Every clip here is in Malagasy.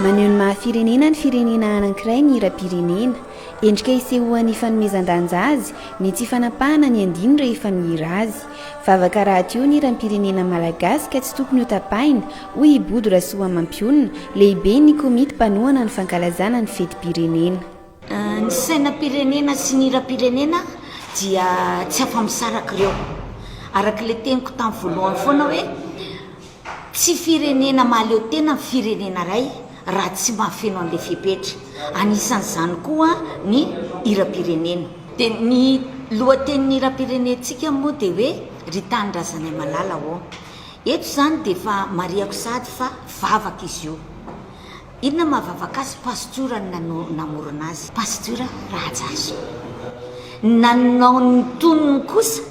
maneho ny mahafirenena ny firenena anankiray ny hira-pirenena endrika isehoan'ny fanomezan-danja azy ny tsy fanapahana ny andiny rehefa mihira azy vavaka raha teo ny hira-pirenena malagasy ka tsy tokony ho tapahina hoy Ibody Rasoamampiolona lehibe ny komity mpanohana ny fankalazana ny fetim-pirenena. Ny sainam-pirenena sy ny hira-pirenena dia tsy afa-misaraka ireo arak'ilay teniko tamin'ny voalohany foana hoe tsy firenena mahaleo tena firenena ray raha tsy mahafeno an'ilay fepetra. Anisan'izany koa ny hira-pirenena. Dia ny lohatenin'ny hira-pirenentsika moa dia hoe Ry Tanindrazanaimalala ao. Eto zany dia efa mariako sady fa vavaka izy io. Inona mahavavaka azy? Pastora no namorona azy. Pastora Rajaso. Nanao ny tonony kosa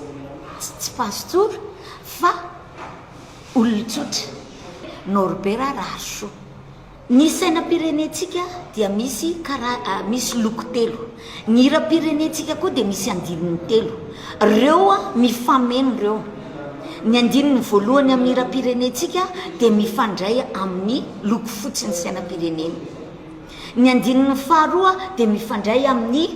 tsy pastora fa olon-tsotra Norbert Raso. Ny sainam-pirenentsika dia misy loko telo. Ny hira-pirenentsika koa dia misy andininy telo. Reo mifameno reo. Ny andininy voalohany amin'ny hira-pirenentsika dia mifandray amin'ny loko fotsy ny sainam-pirenena. Ny andininy faharoa dia mifandray amin'ny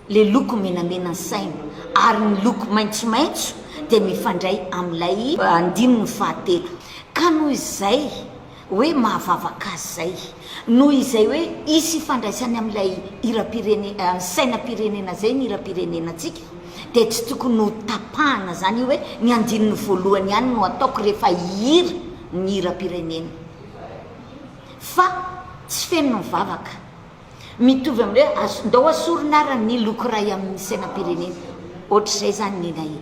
le loko menamena ny saina, ary ny loko maitsomaitso dia mifandray amin'ilay andininy fahatelo. Ka noho izay hoe mahavavaka azy zay, noho izay hoe isy ifandraisany amin'ilay sainam-pirenena zay ny hira-pirenenantsika, dia tsy tokony ho tapahana zany hoe ny andininy voalohany ihany no ataoko rehefa hira ny hira-pirenena, fa tsy feno mivavaka. Mitovy amin'ireo ndao asorina ary ny loko ray amin'ny sainam-pirenena. Ohatr'izay zany ny nahy.